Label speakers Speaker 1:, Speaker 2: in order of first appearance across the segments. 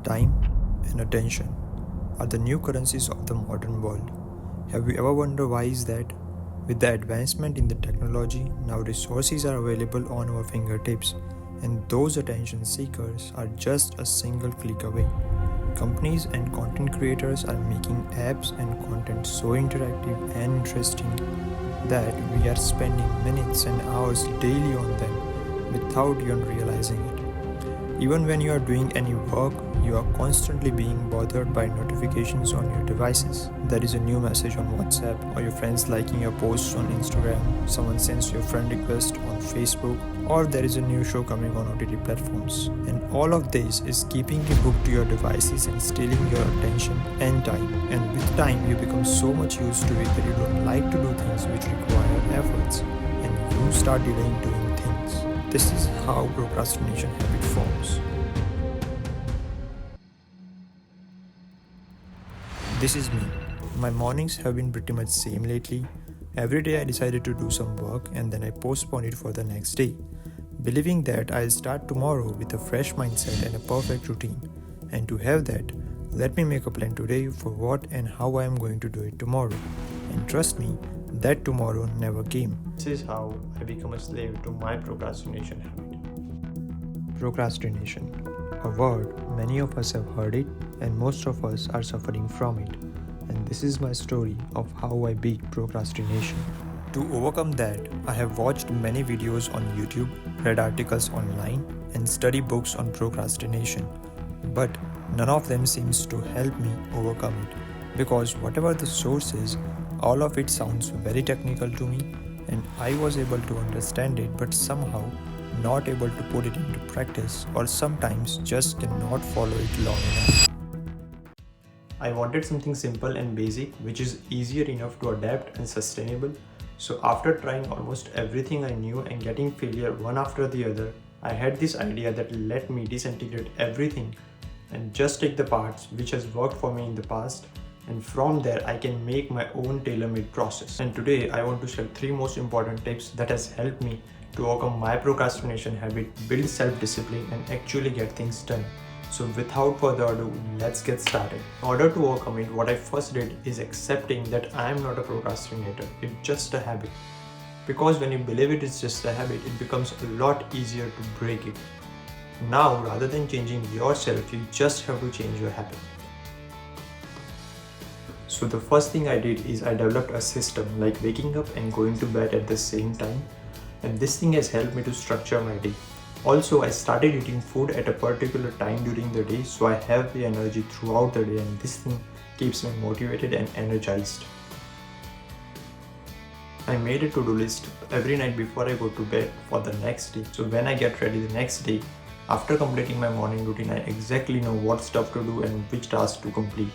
Speaker 1: Time and attention are the new currencies of the modern world. Have you ever wondered why is that? With the advancement in the technology, now resources are available on our fingertips, and those attention seekers are just a single click away. Companies and content creators are making apps and content so interactive and interesting that we are spending minutes and hours daily on them without even realizing it. Even when you are doing any work, you are constantly being bothered by notifications on your devices. There is a new message on WhatsApp, or your friends liking your posts on Instagram, someone sends you a friend request on Facebook, or there is a new show coming on OTT platforms. And all of this is keeping you hooked to your devices and stealing your attention and time. And with time, you become so much used to it that you don't like to do things which require efforts, and you start delaying doing things. This is how procrastination habit forms. This is me. My mornings have been pretty much same lately. Every day I decided to do some work and then I postpone it for the next day, believing that I'll start tomorrow with a fresh mindset and a perfect routine. And to have that, let me make a plan today for what and how I am going to do it tomorrow. And trust me, that tomorrow never came. This is how I become a slave to my procrastination habit. Procrastination. A word, many of us have heard it, and most of us are suffering from it. And this is my story of how I beat procrastination. To overcome that, I have watched many videos on YouTube, read articles online, and study books on procrastination. But none of them seems to help me overcome it, because whatever the source is, all of it sounds very technical to me, and I was able to understand it but somehow not able to put it into practice, or sometimes just cannot follow it long enough. I wanted something simple and basic which is easier enough to adapt and sustainable. So after trying almost everything I knew and getting failure one after the other, I had this idea that let me disintegrate everything and just take the parts which has worked for me in the past, and from there I can make my own tailor-made process. And today I want to share 3 most important tips that has helped me to overcome my procrastination habit, build self-discipline and actually get things done. So without further ado, let's get started. In order to overcome it, what I first did is accepting that I am not a procrastinator, it's just a habit. Because when you believe it is just a habit, it becomes a lot easier to break it. Now, rather than changing yourself, you just have to change your habit. So the first thing I did is I developed a system like waking up and going to bed at the same time, and this thing has helped me to structure my day. Also, I started eating food at a particular time during the day so I have the energy throughout the day, and this thing keeps me motivated and energized. I made a to-do list every night before I go to bed for the next day. So when I get ready the next day, after completing my morning routine, I exactly know what stuff to do and which tasks to complete.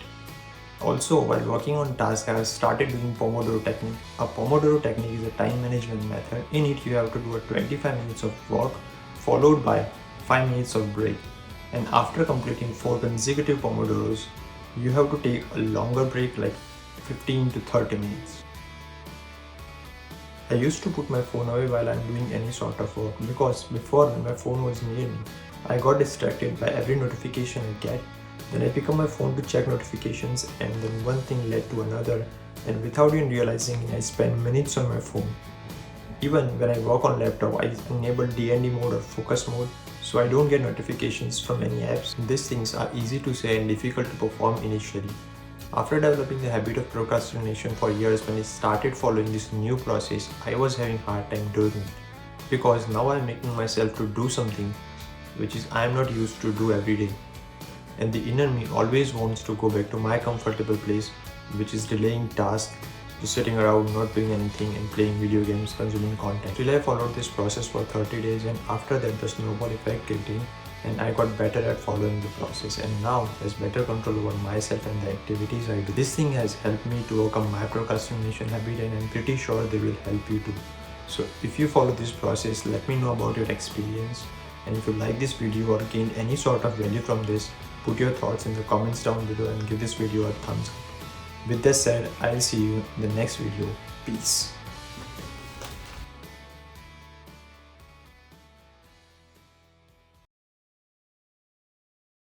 Speaker 1: Also, while working on tasks, I have started doing Pomodoro technique. A Pomodoro technique is a time management method. In it, you have to do a 25 minutes of work followed by 5 minutes of break. And after completing 4 consecutive Pomodoros, you have to take a longer break like 15 to 30 minutes. I used to put my phone away while I'm doing any sort of work, because before, when my phone was near me, I got distracted by every notification I get. Then I pick up my phone to check notifications, and then one thing led to another, and without even realizing it, I spend minutes on my phone. Even when I work on laptop, I enable DND mode or focus mode so I don't get notifications from any apps. These things are easy to say and difficult to perform initially. After developing the habit of procrastination for years, when I started following this new process, I was having hard time doing it, because now I'm making myself to do something which is I am not used to do every day. And the inner me always wants to go back to my comfortable place, which is delaying tasks, just sitting around not doing anything and playing video games, consuming content. Till I followed this process for 30 days, and after that the snowball effect kicked in and I got better at following the process, and now there's better control over myself and the activities I do. This thing has helped me to overcome my procrastination habit, and I'm pretty sure they will help you too. So if you follow this process, let me know about your experience, and if you like this video or gained any sort of value from this, put your thoughts in the comments down below and give this video a thumbs up. With that said, I'll see you in the next video. Peace.